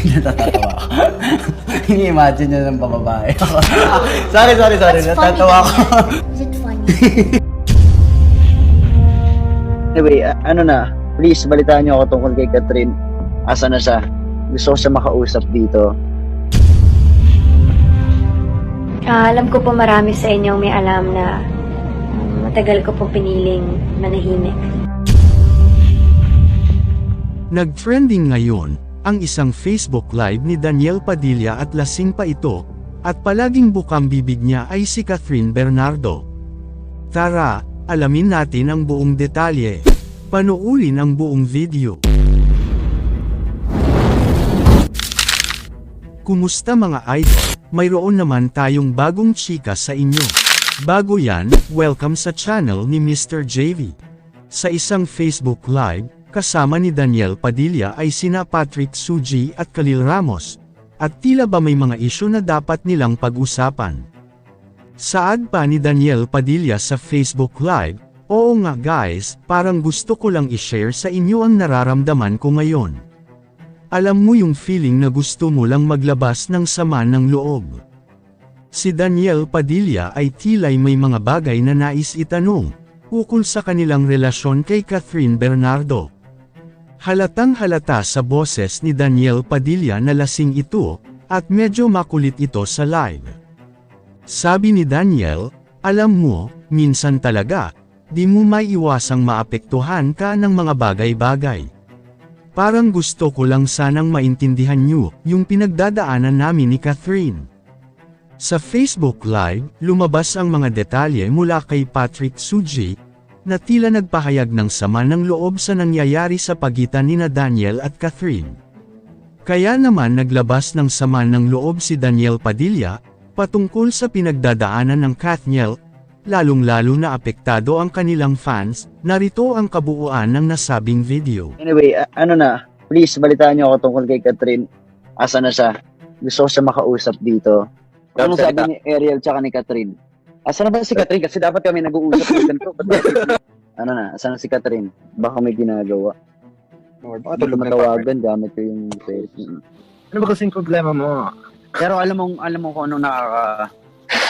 Natatawa ako. Ini-imagine nyo ng bababae ako. Sorry. Natatawa ako. Is it funny? Anyway, please balitaan nyo ako tungkol kay Catherine. Asa na siya? Gusto ko siya makausap dito. Alam ko po marami sa inyo may alam na matagal ko po piniling manahimik. Nag-trending ngayon ang isang Facebook Live ni Daniel Padilla at lasing pa ito, at palaging bukang bibig niya ay si Catherine Bernardo. Tara, alamin natin ang buong detalye. Panoorin ang buong video. Kumusta mga idol? Mayroon naman tayong bagong chika sa inyo. Bago yan, welcome sa channel ni Mr. JV. Sa isang Facebook Live, kasama ni Daniel Padilla ay sina Patrick Suji at Khalil Ramos. At tila ba may mga isyu na dapat nilang pag-usapan. Saad pa ni Daniel Padilla sa Facebook Live, "Oo nga guys, parang gusto ko lang i-share sa inyo ang nararamdaman ko ngayon. Alam mo yung feeling na gusto mo lang maglabas ng sama ng loob." Si Daniel Padilla ay tila'y may mga bagay na nais itanong, ukol sa kanilang relasyon kay Catherine Bernardo. Halatang-halata sa boses ni Daniel Padilla na lasing ito, at medyo makulit ito sa live. Sabi ni Daniel, "Alam mo, minsan talaga, di mo maiiwasang maapektuhan ka ng mga bagay-bagay. Parang gusto ko lang sanang maintindihan niyo yung pinagdadaanan namin ni Catherine." Sa Facebook Live, lumabas ang mga detalye mula kay Patrick Suji, na tila nagpahayag ng sama ng loob sa nangyayari sa pagitan nina Daniel at Catherine. Kaya naman naglabas ng sama ng loob si Daniel Padilla, patungkol sa pinagdadaanan ng Kathniel, lalong-lalo na apektado ang kanilang fans. Narito ang kabuuan ng nasabing video. Anyway, please balitaan nyo ako tungkol kay Catherine. Asa na siya? Gusto ko siya makausap dito. Ano sabi ni Ariel tsaka ni Catherine? Asa na ba si Catherine? Kasi dapat kami nag-uusap ng ganito. Asa na si Catherine? Baka may ginagawa. Baka Tulog tulog na matawagan gamit ko yung Facebook. Ano ba kasing problema mo? Pero alam mo kung ano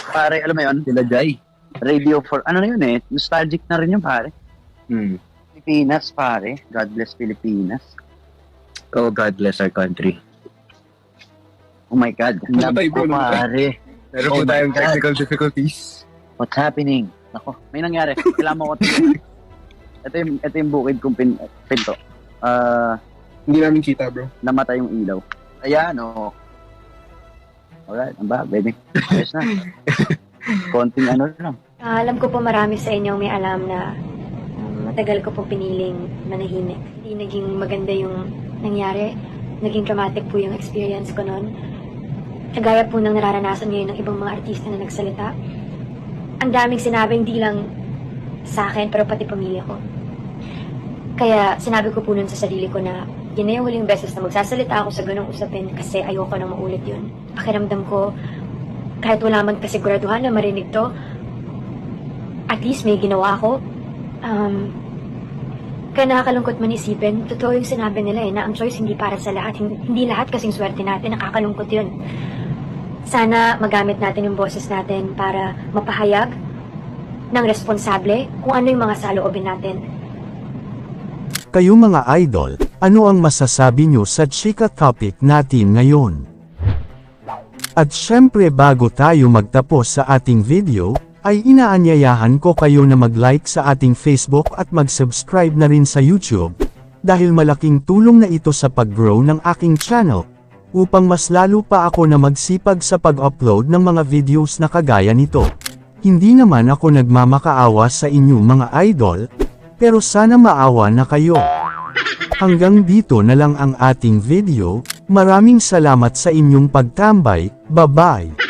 pare, alam mo yun? Sila Jai. Radio for, ano na yun eh, nostalgic na rin yun pare. Pilipinas pare, God bless Pilipinas. Oh, God bless our country. Oh my God, Namatay ko bro, pare. Meron Oh po my tayong God. technical difficulties. What's happening? Ako, may nangyari. Kailangan mo ko ito yung bukid kong pinto. Hindi namin kita bro. Namatay yung ilaw. Ayan, oh. Alright, ang ba, baby. Ayos na. Konting ano lang. Alam ko po marami sa inyo may alam na matagal ko po piniling manahimik. Hindi naging maganda yung nangyari. Naging dramatic po yung experience ko noon. Kagaya po ng nararanasan ngayon ng ibang mga artista na nagsalita. Ang daming sinabi, hindi lang sa akin, pero pati pamilya ko. Kaya sinabi ko po nun sa sarili ko na yun na yung huling beses na magsasalita ako sa ganong usapin kasi ayoko na maulit yun. Pakiramdam ko, kahit wala man kasiguraduhan na marinig to, at least may ginawa ako. Kaya nakakalungkot man isipin, totoo yung sinabi nila na ang choice hindi para sa lahat. Hindi lahat kasing swerte natin, nakakalungkot yun. Sana magamit natin yung boses natin para mapahayag ng responsable kung ano yung mga saloobin natin. Kayo mga idol, ano ang masasabi nyo sa chika topic natin ngayon? At syempre bago tayo magtapos sa ating video, ay inaanyayahan ko kayo na mag-like sa ating Facebook at mag-subscribe na rin sa YouTube, dahil malaking tulong na ito sa pag-grow ng aking channel, upang mas lalo pa ako na magsipag sa pag-upload ng mga videos na kagaya nito. Hindi naman ako nagmamakaawa sa inyo mga idol, pero sana maawa na kayo. Hanggang dito na lang ang ating video, maraming salamat sa inyong pagtambay, bye-bye!